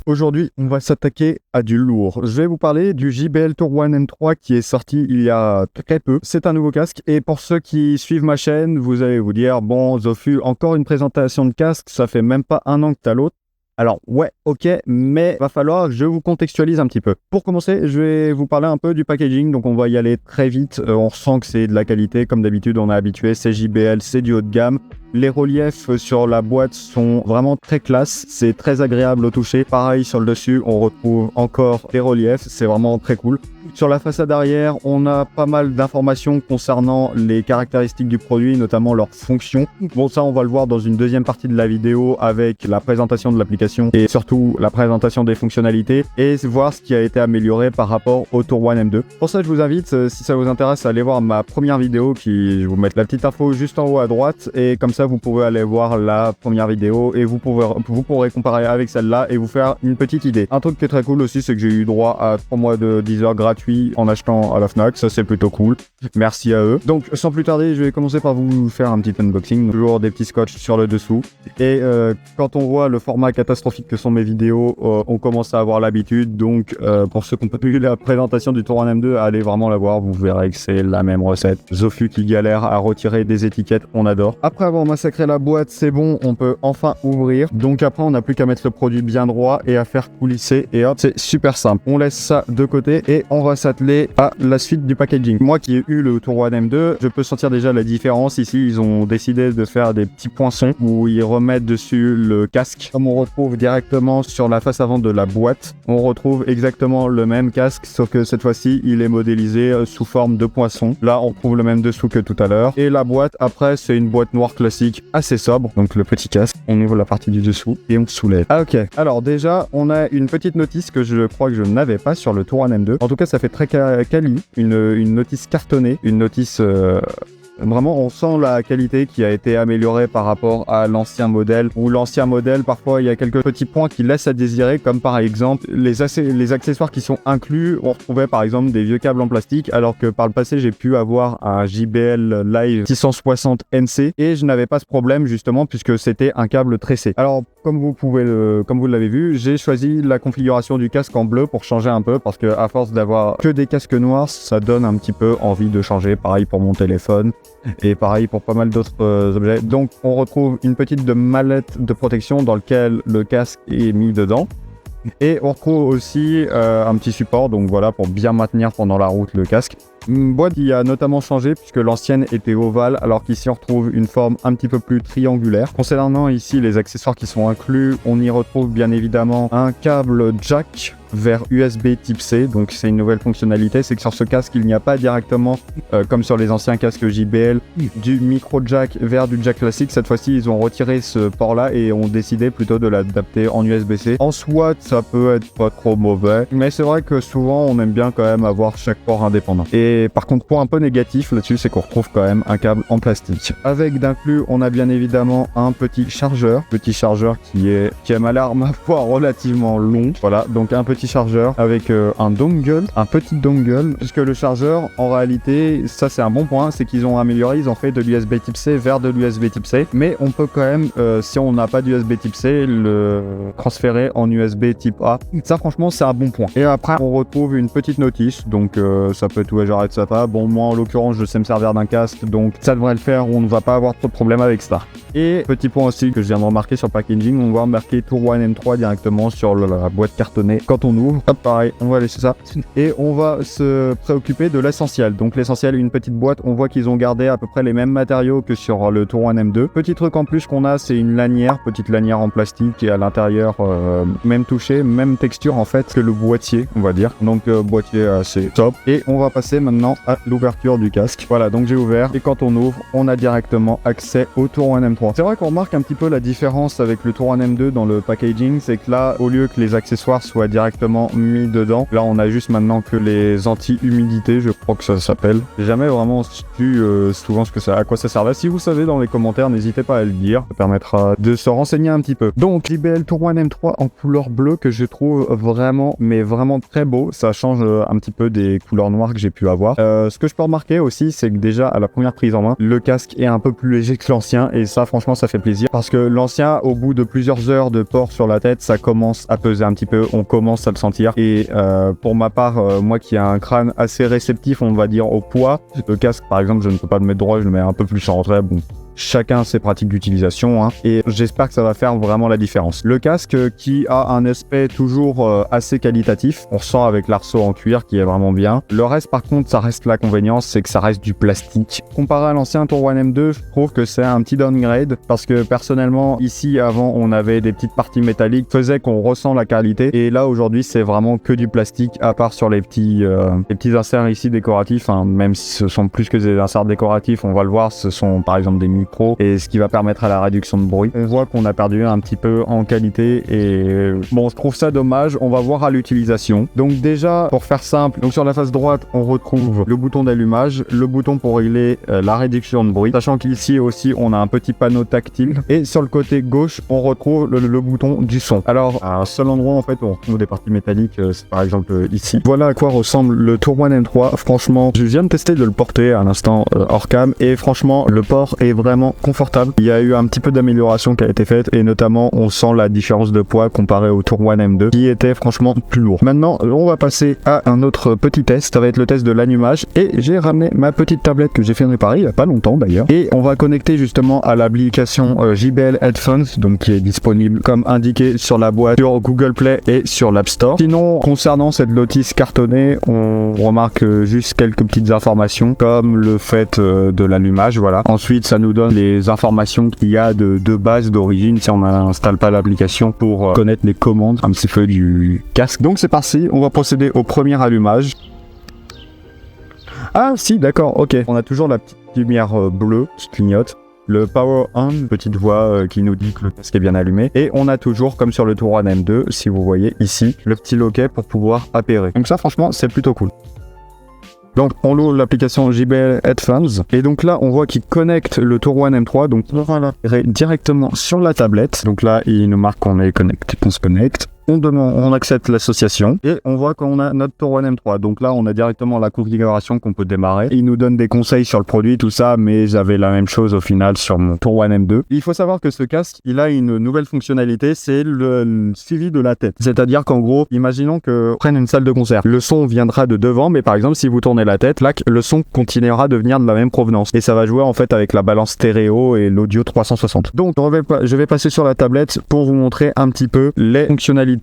Aujourd'hui, on va s'attaquer à du lourd. Je vais vous parler du JBL Tour One M3 qui est sorti il y a très peu. C'est un nouveau casque et pour ceux qui suivent ma chaîne, vous allez vous dire, bon Zofu, encore une présentation de casque, ça fait même pas un an que t'as l'autre. Alors ouais, ok, mais va falloir que je vous contextualise un petit peu. Pour commencer, je vais vous parler un peu du packaging, donc on va y aller très vite. On ressent que c'est de la qualité, comme d'habitude on est habitué, c'est JBL, c'est du haut de gamme. Les reliefs sur la boîte sont vraiment très classe, c'est très agréable au toucher. Pareil sur le dessus, on retrouve encore des reliefs, c'est vraiment très cool. Sur la façade arrière, on a pas mal d'informations concernant les caractéristiques du produit, notamment leurs fonctions. Bon, ça, on va le voir dans une deuxième partie de la vidéo avec la présentation de l'application et surtout la présentation des fonctionnalités et voir ce qui a été amélioré par rapport au Tour One M2. Pour ça, je vous invite, si ça vous intéresse, à aller voir ma première vidéo je vais vous mettre la petite info juste en haut à droite et comme ça, vous pourrez aller voir la première vidéo et vous pourrez comparer avec celle-là et vous faire une petite idée. Un truc qui est très cool aussi, c'est que j'ai eu droit à 3 mois de Deezer gratuit en achetant à la Fnac, ça c'est plutôt cool, merci à eux. Donc sans plus tarder, je vais commencer par vous faire un petit unboxing, toujours des petits scotch sur le dessous et quand on voit le format catastrophique que sont mes vidéos, on commence à avoir l'habitude, donc pour ceux qui n'ont pas vu la présentation du Tour One M2, allez vraiment la voir, vous verrez que c'est la même recette. Zofu qui galère à retirer des étiquettes, on adore. Après avoir massacré la boîte, c'est bon, on peut enfin ouvrir, donc après on n'a plus qu'à mettre le produit bien droit et à faire coulisser et hop, c'est super simple. On laisse ça de côté et on va s'atteler à la suite du packaging. Moi qui ai eu le Tour One M2, je peux sentir déjà la différence. Ici, ils ont décidé de faire des petits poinçons où ils remettent dessus le casque. Comme on retrouve directement sur la face avant de la boîte, on retrouve exactement le même casque, sauf que cette fois-ci, il est modélisé sous forme de poinçon. Là, on trouve le même dessous que tout à l'heure. Et la boîte, après, c'est une boîte noire classique assez sobre. Donc le petit casque, on ouvre la partie du dessous et on soulève. Ah ok, alors déjà, on a une petite notice que je crois que je n'avais pas sur le Tour One M2. En tout cas, ça fait très quali, une notice cartonnée, une notice vraiment on sent la qualité qui a été améliorée par rapport à l'ancien modèle, où l'ancien modèle parfois il y a quelques petits points qui laissent à désirer, comme par exemple les accessoires qui sont inclus. On retrouvait par exemple des vieux câbles en plastique, alors que par le passé j'ai pu avoir un JBL Live 660 NC et je n'avais pas ce problème justement puisque c'était un câble tressé. Alors comme vous l'avez vu, j'ai choisi la configuration du casque en bleu pour changer un peu, parce que à force d'avoir que des casques noirs, ça donne un petit peu envie de changer. Pareil pour mon téléphone et pareil pour pas mal d'autres objets. Donc on retrouve une petite mallette de protection dans laquelle le casque est mis dedans. Et on retrouve aussi un petit support, donc voilà, pour bien maintenir pendant la route le casque. Une boîte qui a notamment changé puisque l'ancienne était ovale, alors qu'ici on retrouve une forme un petit peu plus triangulaire. Concernant ici les accessoires qui sont inclus, on y retrouve bien évidemment un câble jack vers USB type C, donc c'est une nouvelle fonctionnalité, c'est que sur ce casque il n'y a pas directement, comme sur les anciens casques JBL, du micro jack vers du jack classique. Cette fois-ci ils ont retiré ce port là et ont décidé plutôt de l'adapter en USB-C. En soi ça peut être pas trop mauvais, mais c'est vrai que souvent on aime bien quand même avoir chaque port indépendant. Et par contre, point un peu négatif là-dessus, c'est qu'on retrouve quand même un câble en plastique. Avec d'inclus, on a bien évidemment un petit chargeur qui m'a l'air ma foi relativement long. Voilà, donc un petit chargeur avec un petit dongle, puisque le chargeur, en réalité, ça c'est un bon point, c'est qu'ils ont amélioré, ils ont fait de l'USB type C vers de l'USB type C, mais on peut quand même, si on n'a pas d'USB type C, le transférer en USB type A. Ça franchement, c'est un bon point. Et après, on retrouve une petite notice, donc ça peut tout genre être sympa. Bon, moi en l'occurrence je sais me servir d'un casque, donc ça devrait le faire, on ne va pas avoir trop de problèmes avec ça. Et petit point aussi que je viens de remarquer sur le packaging, on va marquer Tour One M3 directement sur la boîte cartonnée quand on ouvre. Hop, pareil, on va laisser ça et on va se préoccuper de l'essentiel. Donc l'essentiel, une petite boîte, on voit qu'ils ont gardé à peu près les mêmes matériaux que sur le Tour One M2. Petit truc en plus qu'on a, c'est une lanière, petite lanière en plastique, et à l'intérieur même touché, même texture en fait que le boîtier, on va dire. Donc boîtier assez top. Et on va passer maintenant à l'ouverture du casque. Voilà, donc j'ai ouvert et quand on ouvre, on a directement accès au Tour One M3. C'est vrai qu'on remarque un petit peu la différence avec le Tour One M2 dans le packaging, c'est que là, au lieu que les accessoires soient directement mis dedans, là on a juste maintenant que les anti-humidité, je crois que ça s'appelle. J'ai jamais vraiment su souvent à quoi ça servait. Si vous savez dans les commentaires, n'hésitez pas à le dire, ça permettra de se renseigner un petit peu. Donc JBL Tour One M3 en couleur bleue que je trouve vraiment, mais vraiment très beau. Ça change un petit peu des couleurs noires que j'ai pu avoir voir. Ce que je peux remarquer aussi, c'est que déjà à la première prise en main, le casque est un peu plus léger que l'ancien et ça franchement ça fait plaisir parce que l'ancien, au bout de plusieurs heures de port sur la tête, ça commence à peser un petit peu, on commence à le sentir et pour ma part, moi qui ai un crâne assez réceptif, on va dire au poids, le casque par exemple je ne peux pas le mettre droit, je le mets un peu plus en retrait, bon. Chacun ses pratiques d'utilisation, hein, et j'espère que ça va faire vraiment la différence. Le casque qui a un aspect toujours assez qualitatif, on ressent avec l'arceau en cuir qui est vraiment bien. Le reste par contre, ça reste l'inconvénient, c'est que ça reste du plastique. Comparé à l'ancien Tour One M2, je trouve que c'est un petit downgrade parce que personnellement, ici avant on avait des petites parties métalliques qui faisaient qu'on ressent la qualité et là aujourd'hui c'est vraiment que du plastique à part sur les petits inserts ici décoratifs, hein, même si ce sont plus que des inserts décoratifs, on va le voir, ce sont par exemple des micros et ce qui va permettre à la réduction de bruit. On voit qu'on a perdu un petit peu en qualité et bon, je trouve ça dommage. On va voir à l'utilisation. Donc déjà, pour faire simple, donc sur la face droite, on retrouve le bouton d'allumage, le bouton pour régler la réduction de bruit, sachant qu'ici aussi, on a un petit panneau tactile et sur le côté gauche, on retrouve le bouton du son. Alors, à un seul endroit, en fait, on retrouve des parties métalliques, c'est par exemple ici. Voilà à quoi ressemble le Tour One M3. Franchement, je viens de tester de le porter à l'instant hors cam et franchement, le port est vraiment confortable. Il y a eu un petit peu d'amélioration qui a été faite et notamment on sent la différence de poids comparé au Tour One M2 qui était franchement plus lourd. Maintenant on va passer à un autre petit test, ça va être le test de l'allumage et j'ai ramené ma petite tablette que j'ai fait réparer il y a pas longtemps d'ailleurs et on va connecter justement à l'application JBL Headphones, donc qui est disponible comme indiqué sur la boîte sur Google Play et sur l'App Store. Sinon concernant cette notice cartonnée, on remarque juste quelques petites informations comme le fait de l'allumage, voilà. Ensuite ça nous donne les informations qu'il y a de base d'origine si on n'installe pas l'application pour connaître les commandes un petit peu du casque. Donc c'est parti, on va procéder au premier allumage. Ah si, d'accord, ok. On a toujours la petite lumière bleue qui clignote. Le Power On, petite voix qui nous dit que le casque est bien allumé. Et on a toujours, comme sur le Tour One M2, si vous voyez ici, le petit loquet pour pouvoir appairer. Donc ça franchement c'est plutôt cool. Donc on ouvre l'application JBL Headphones et donc là on voit qu'il connecte le Tour One M3, donc on va l'appareil directement sur la tablette. Donc là il nous marque qu'on est connecté, qu'on se connecte. On accepte l'association et on voit qu'on a notre Tour One M3. Donc là, on a directement la configuration qu'on peut démarrer. Il nous donne des conseils sur le produit, tout ça, mais j'avais la même chose au final sur mon Tour One M2. Il faut savoir que ce casque, il a une nouvelle fonctionnalité, c'est le suivi de la tête. C'est-à-dire qu'en gros, imaginons qu'on prenne une salle de concert. Le son viendra de devant, mais par exemple, si vous tournez la tête, là, le son continuera de venir de la même provenance. Et ça va jouer en fait avec la balance stéréo et l'audio 360. Donc, je vais passer sur la tablette pour vous montrer un petit peu les fonctionnalités.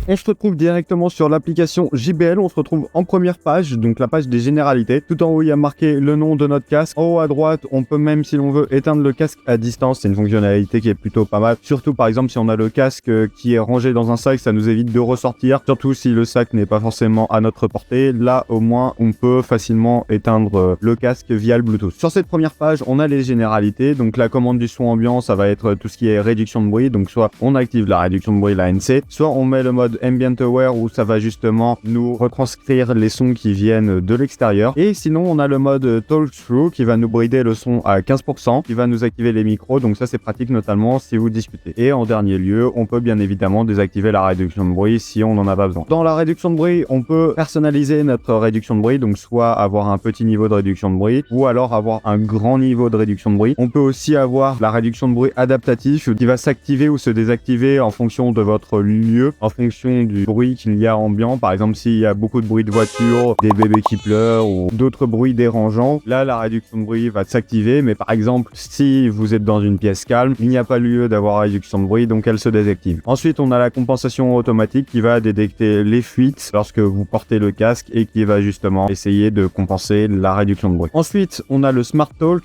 On se retrouve directement sur l'application JBL, on se retrouve en première page, donc la page des généralités. Tout en haut, il y a marqué le nom de notre casque. En haut à droite, on peut même, si l'on veut, éteindre le casque à distance. C'est une fonctionnalité qui est plutôt pas mal. Surtout, par exemple, si on a le casque qui est rangé dans un sac, ça nous évite de ressortir. Surtout si le sac n'est pas forcément à notre portée. Là, au moins, on peut facilement éteindre le casque via le Bluetooth. Sur cette première page, on a les généralités. Donc, la commande du son ambiant, ça va être tout ce qui est réduction de bruit. Donc, soit on active la réduction de bruit, la NC, soit on met le mode Ambient Aware où ça va justement nous retranscrire les sons qui viennent de l'extérieur. Et sinon, on a le mode Talk Through qui va nous brider le son à 15%, qui va nous activer les micros. Donc ça, c'est pratique notamment si vous discutez. Et en dernier lieu, on peut bien évidemment désactiver la réduction de bruit si on n'en a pas besoin. Dans la réduction de bruit, on peut personnaliser notre réduction de bruit. Donc soit avoir un petit niveau de réduction de bruit ou alors avoir un grand niveau de réduction de bruit. On peut aussi avoir la réduction de bruit adaptatif qui va s'activer ou se désactiver en fonction de votre lieu, en fonction du bruit qu'il y a ambiant. Par exemple, s'il y a beaucoup de bruit de voiture, des bébés qui pleurent ou d'autres bruits dérangeants, là la réduction de bruit va s'activer. Mais par exemple, si vous êtes dans une pièce calme, il n'y a pas lieu d'avoir réduction de bruit, donc elle se désactive. Ensuite, on a la compensation automatique qui va détecter les fuites lorsque vous portez le casque et qui va justement essayer de compenser la réduction de bruit. Ensuite, on a le Smart Talk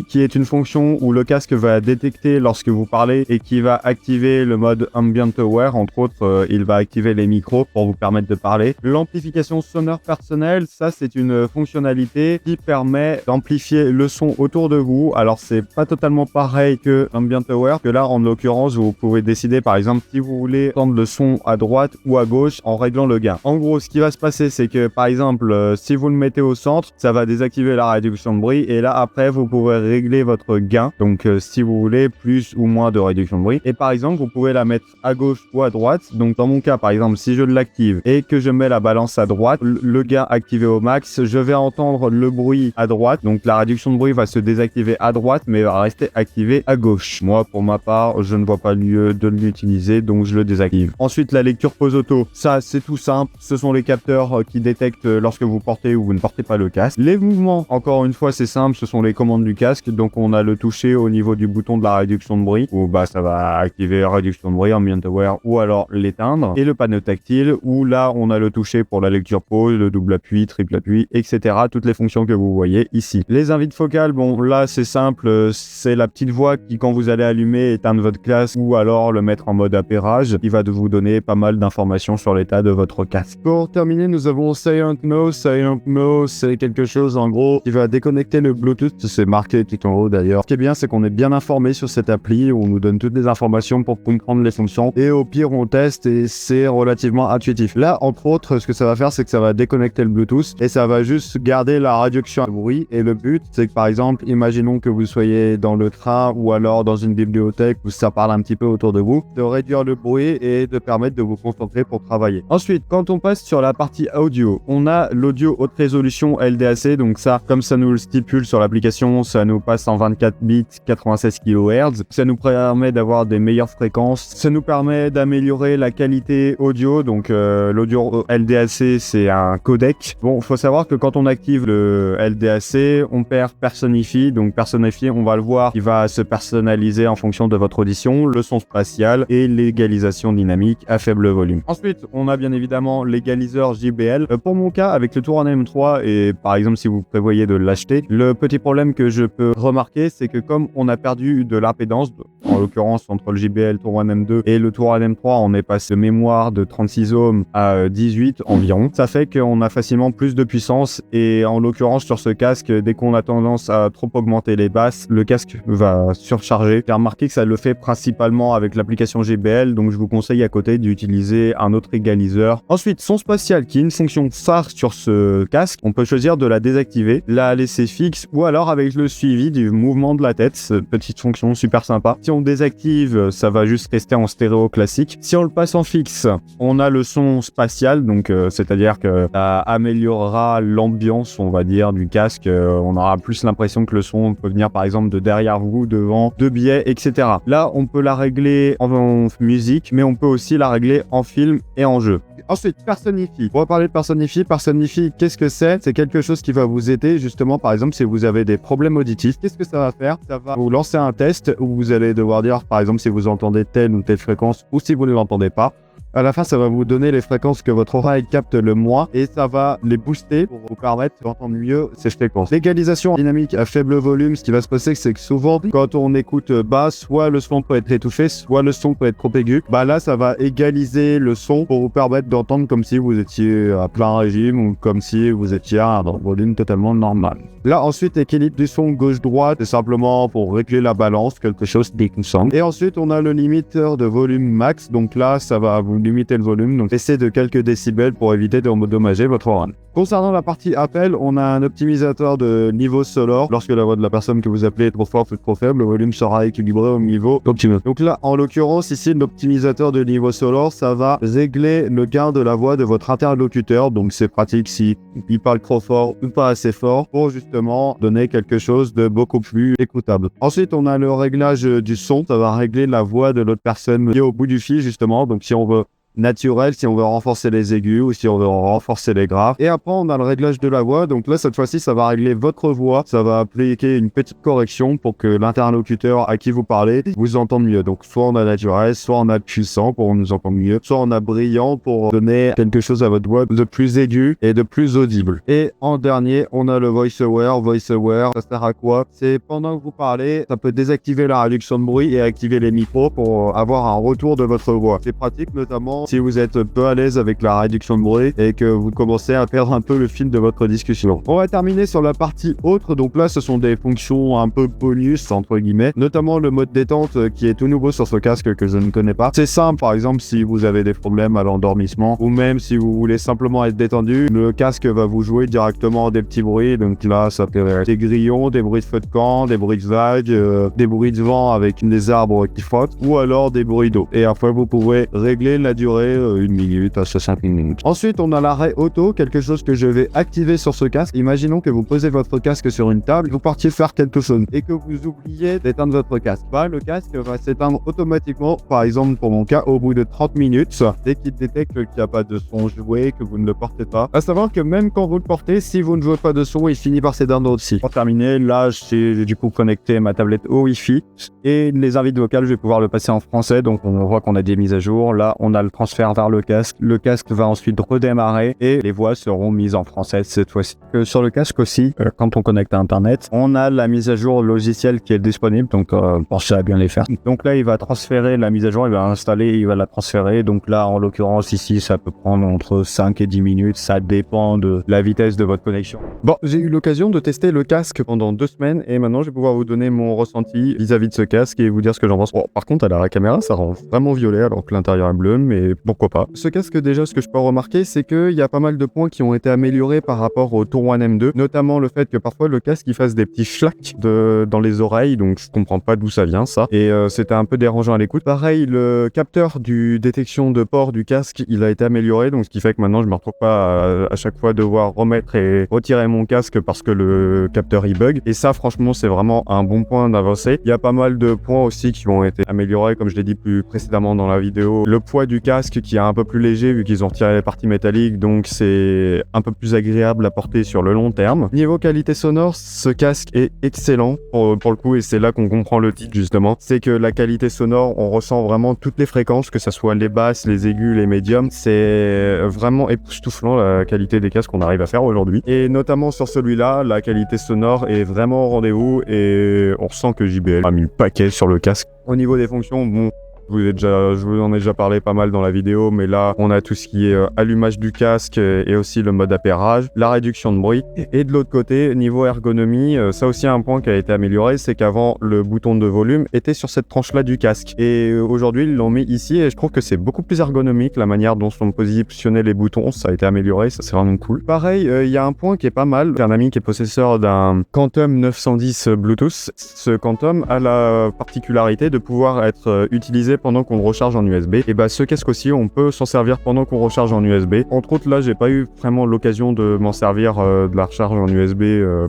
qui est une fonction où le casque va détecter lorsque vous parlez et qui va activer le mode Ambient Aware. Entre autres, il va activer les micros pour vous permettre de parler. L'amplification sonore personnelle, ça c'est une fonctionnalité qui permet d'amplifier le son autour de vous. Alors c'est pas totalement pareil que Ambient Aware, que là en l'occurrence vous pouvez décider par exemple si vous voulez entendre le son à droite ou à gauche en réglant le gain. En gros, ce qui va se passer, c'est que par exemple si vous le mettez au centre, ça va désactiver la réduction de bruit et là après vous pouvez régler votre gain. Donc si vous voulez plus ou moins de réduction de bruit. Et par exemple vous pouvez la mettre à gauche ou à droite. Donc dans mon cas, par exemple, si je l'active et que je mets la balance à droite, le gain activé au max, je vais entendre le bruit à droite. Donc la réduction de bruit va se désactiver à droite, mais va rester activée à gauche. Moi, pour ma part, je ne vois pas lieu de l'utiliser, donc je le désactive. Ensuite, la lecture pause auto. Ça, c'est tout simple. Ce sont les capteurs qui détectent lorsque vous portez ou vous ne portez pas le casque. Les mouvements, encore une fois, c'est simple. Ce sont les commandes du casque. Donc, on a le toucher au niveau du bouton de la réduction de bruit, où ça va activer la réduction de bruit, ambient aware, ou alors l'éteindre. Et le panneau tactile, où là, on a le toucher pour la lecture pause, le double appui, triple appui, etc. Toutes les fonctions que vous voyez ici. Les invites focales, bon, là, c'est simple. C'est la petite voix qui, quand vous allez allumer, éteindre votre casque, ou alors le mettre en mode appairage, qui va vous donner pas mal d'informations sur l'état de votre casque. Pour terminer, nous avons Silent Mode. Silent Mode, c'est quelque chose, en gros, qui va déconnecter le Bluetooth. C'est marqué tout en haut, d'ailleurs. Ce qui est bien, c'est qu'on est bien informé sur cette appli, où on nous donne toutes les informations pour comprendre les fonctions. Et au pire, on teste et c'est relativement intuitif. Là, entre autres, ce que ça va faire, c'est que ça va déconnecter le Bluetooth et ça va juste garder la réduction de bruit. Et le but, c'est que, par exemple, imaginons que vous soyez dans le train ou alors dans une bibliothèque où ça parle un petit peu autour de vous, de réduire le bruit et de permettre de vous concentrer pour travailler. Ensuite, quand on passe sur la partie audio, on a l'audio haute résolution LDAC. Donc ça, comme ça nous le stipule sur l'application, ça nous passe en 24 bits, 96 kHz. Ça nous permet d'avoir des meilleures fréquences. Ça nous permet d'améliorer la qualité audio. Donc l'audio LDAC, c'est un codec. Bon, il faut savoir que quand on active le LDAC, on perd Personify. Donc Personify, on va le voir, il va se personnaliser en fonction de votre audition, le son spatial et l'égalisation dynamique à faible volume. Ensuite, on a bien évidemment l'égaliseur JBL. Pour mon cas, avec le Touran M3 et par exemple si vous prévoyez de l'acheter, le petit problème que je peux remarquer, c'est que comme on a perdu de l'impédance, en l'occurrence entre le JBL Touran M2 et le Touran M3, on est passé de mémoire de 36 ohms à 18 environ. Ça fait qu'on a facilement plus de puissance et en l'occurrence sur ce casque, dès qu'on a tendance à trop augmenter les basses, le casque va surcharger. J'ai remarqué que ça le fait principalement avec l'application JBL, donc je vous conseille à côté d'utiliser un autre égaliseur. Ensuite, son spatial qui est une fonction phare sur ce casque, on peut choisir de la désactiver, la laisser fixe ou alors avec le suivi du mouvement de la tête, petite fonction super sympa. Si on désactive, ça va juste rester en stéréo classique. Si on le passe en fixe, on a le son spatial, donc c'est-à-dire que ça améliorera l'ambiance, on va dire, du casque. On aura plus l'impression que le son peut venir par exemple de derrière vous, devant, de biais, etc. Là, on peut la régler en musique, mais on peut aussi la régler en film et en jeu. Ensuite, Personify. On va parler de Personify. Personify, qu'est-ce que c'est? C'est quelque chose qui va vous aider justement, par exemple, si vous avez des problèmes auditifs. Qu'est-ce que ça va faire? Ça va vous lancer un test où vous allez devoir dire, par exemple, si vous entendez telle ou telle fréquence ou si vous ne l'entendez pas. À la fin, ça va vous donner les fréquences que votre oreille capte le moins et ça va les booster pour vous permettre d'entendre mieux ces fréquences. L'égalisation dynamique à faible volume, ce qui va se passer, c'est que souvent, quand on écoute bas, soit le son peut être étouffé, soit le son peut être trop aigu. Là, ça va égaliser le son pour vous permettre d'entendre comme si vous étiez à plein régime ou comme si vous étiez à un volume totalement normal. Là, ensuite, équilibre du son gauche-droite, c'est simplement pour régler la balance, quelque chose d'écoutant. Et ensuite, on a le limiteur de volume max. Donc là, ça va vous limiter le volume, donc baisser de quelques décibels pour éviter d'endommager votre oreille. Concernant la partie appel, on a un optimisateur de niveau sonore. Lorsque la voix de la personne que vous appelez est trop forte ou trop faible, le volume sera équilibré au niveau optimal. Donc là, en l'occurrence, ici, l'optimisateur de niveau sonore, ça va régler le gain de la voix de votre interlocuteur. Donc c'est pratique si il parle trop fort ou pas assez fort pour justement donner quelque chose de beaucoup plus écoutable. Ensuite, on a le réglage du son. Ça va régler la voix de l'autre personne qui est au bout du fil justement. Donc si on veut naturel, si on veut renforcer les aigus ou si on veut renforcer les graves. Et après, on a le réglage de la voix. Donc là, cette fois-ci, ça va régler votre voix. Ça va appliquer une petite correction pour que l'interlocuteur à qui vous parlez vous entende mieux. Donc, soit on a naturel, soit on a puissant pour nous entendre mieux, soit on a brillant pour donner quelque chose à votre voix de plus aigu et de plus audible. Et en dernier, on a le voice-over. Voice-over, ça sert à quoi? C'est pendant que vous parlez, ça peut désactiver la réduction de bruit et activer les micros pour avoir un retour de votre voix. C'est pratique notamment si vous êtes peu à l'aise avec la réduction de bruit et que vous commencez à perdre un peu le fil de votre discussion. On va terminer sur la partie autre. Donc là, ce sont des fonctions un peu bonus, entre guillemets, notamment le mode détente qui est tout nouveau sur ce casque que je ne connais pas. C'est simple, par exemple, si vous avez des problèmes à l'endormissement ou même si vous voulez simplement être détendu, le casque va vous jouer directement des petits bruits. Donc là, ça peut être des grillons, des bruits de feu de camp, des bruits de vagues, des bruits de vent avec des arbres qui frottent ou alors des bruits d'eau. Et après, vous pouvez régler la durée durer 1 minute à 5 minutes. Ensuite, on a l'arrêt auto, quelque chose que je vais activer sur ce casque. Imaginons que vous posez votre casque sur une table, vous partiez faire quelque chose et que vous oubliez d'éteindre votre casque. Le casque va s'éteindre automatiquement, par exemple pour mon cas, au bout de 30 minutes, dès qu'il détecte qu'il n'y a pas de son joué, que vous ne le portez pas. À savoir que même quand vous le portez, si vous ne jouez pas de son, il finit par s'éteindre aussi. Pour terminer, là, j'ai du coup connecté ma tablette au Wi-Fi et les invites vocales, je vais pouvoir le passer en français. Donc on voit qu'on a des mises à jour. Là, on a le transfert vers le casque. Le casque va ensuite redémarrer et les voix seront mises en français cette fois-ci. Sur le casque aussi, quand on connecte à Internet, on a la mise à jour logicielle qui est disponible. Donc pensez à bien les faire. Donc là, il va transférer la mise à jour, il va installer, il va la transférer. Donc là, en l'occurrence, ici, ça peut prendre entre 5 et 10 minutes. Ça dépend de la vitesse de votre connexion. Bon, j'ai eu l'occasion de tester le casque pendant 2 semaines et maintenant, je vais pouvoir vous donner mon ressenti vis-à-vis de ce casque et vous dire ce que j'en pense. Bon, par contre, à la caméra, ça rend vraiment violet alors que l'intérieur est bleu, mais pourquoi pas. Ce casque, déjà, ce que je peux remarquer, c'est qu'il y a pas mal de points qui ont été améliorés par rapport au Tour One M2, notamment le fait que parfois le casque il fasse des petits schlacs dans les oreilles, donc je comprends pas d'où ça vient ça, et c'était un peu dérangeant à l'écoute. Pareil, le capteur du détection de port du casque, il a été amélioré, donc ce qui fait que maintenant je me retrouve pas à chaque fois devoir remettre et retirer mon casque parce que le capteur il bug, et ça franchement c'est vraiment un bon point d'avancée. Il y a pas mal de points aussi qui ont été améliorés, comme je l'ai dit plus précédemment dans la vidéo. Le poids du casque qui est un peu plus léger vu qu'ils ont retiré les parties métalliques, donc c'est un peu plus agréable à porter sur le long terme. Niveau qualité sonore, ce casque est excellent pour le coup, et c'est là qu'on comprend le titre justement. C'est que la qualité sonore, on ressent vraiment toutes les fréquences, que ce soit les basses, les aigus, les médiums. C'est vraiment époustouflant la qualité des casques qu'on arrive à faire aujourd'hui. Et notamment sur celui-là, la qualité sonore est vraiment au rendez-vous et on ressent que JBL a mis le paquet sur le casque. Au niveau des fonctions, bon, je vous en ai déjà parlé pas mal dans la vidéo, mais là, on a tout ce qui est allumage du casque et aussi le mode appairage, la réduction de bruit. Et de l'autre côté, niveau ergonomie, ça aussi un point qui a été amélioré, c'est qu'avant, le bouton de volume était sur cette tranche-là du casque. Et aujourd'hui, ils l'ont mis ici et je trouve que c'est beaucoup plus ergonomique, la manière dont sont positionnés les boutons, ça a été amélioré, ça c'est vraiment cool. Pareil, il y a un point qui est pas mal. J'ai un ami qui est possesseur d'un Quantum 910 Bluetooth. Ce Quantum a la particularité de pouvoir être utilisé pendant qu'on le recharge en USB. Et bah ce casque aussi, on peut s'en servir pendant qu'on recharge en USB. Entre autres, là, j'ai pas eu vraiment l'occasion de m'en servir de la recharge en USB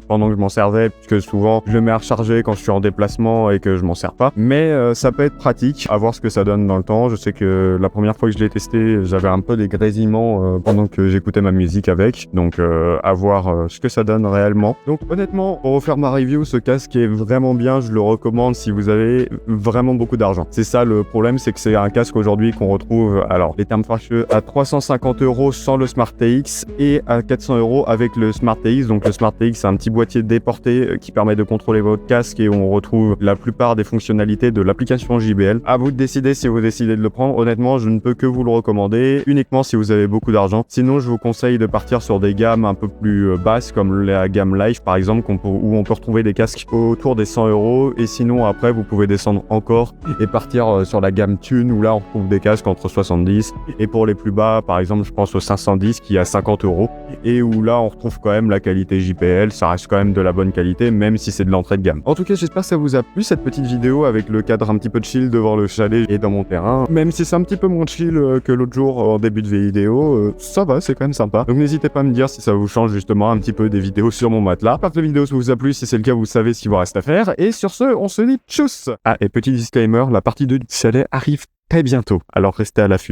pendant que je m'en servais, puisque souvent je le mets à recharger quand je suis en déplacement et que je m'en sers pas. Mais ça peut être pratique, à voir ce que ça donne dans le temps. Je sais que la première fois que je l'ai testé, j'avais un peu des grésillements pendant que j'écoutais ma musique avec. Donc à voir ce que ça donne réellement. Donc honnêtement, pour refaire ma review, ce casque est vraiment bien. Je le recommande si vous avez vraiment beaucoup d'argent. C'est ça le problème, c'est que c'est un casque aujourd'hui qu'on retrouve, alors les termes fâcheux, à 350 € sans le Smart TX et à 400 € avec le Smart TX. Donc le Smart TX, c'est un petit boîtier déporté qui permet de contrôler votre casque et on retrouve la plupart des fonctionnalités de l'application JBL. À vous de décider si vous décidez de le prendre. Honnêtement, je ne peux que vous le recommander, uniquement si vous avez beaucoup d'argent. Sinon, je vous conseille de partir sur des gammes un peu plus basses, comme la gamme Life par exemple, où on peut retrouver des casques autour des 100 €. Et sinon, après, vous pouvez descendre encore et partir sur la gamme Tune, où là on retrouve des casques entre 70 et pour les plus bas, par exemple, je pense au 510 qui est à 50 € et où là on retrouve quand même la qualité JBL. Ça reste quand même de la bonne qualité, même si c'est de l'entrée de gamme. En tout cas, j'espère que ça vous a plu cette petite vidéo avec le cadre un petit peu chill devant le chalet et dans mon terrain. Même si c'est un petit peu moins chill que l'autre jour en début de vidéo, ça va, c'est quand même sympa. Donc n'hésitez pas à me dire si ça vous change justement un petit peu des vidéos sur mon matelas. J'espère que la vidéo vous a plu. Si c'est le cas, vous savez ce qu'il vous reste à faire. Et sur ce, on se dit tchuss. Ah, et petit disclaimer, la partie 2 du chalet arrive très bientôt, alors restez à l'affût.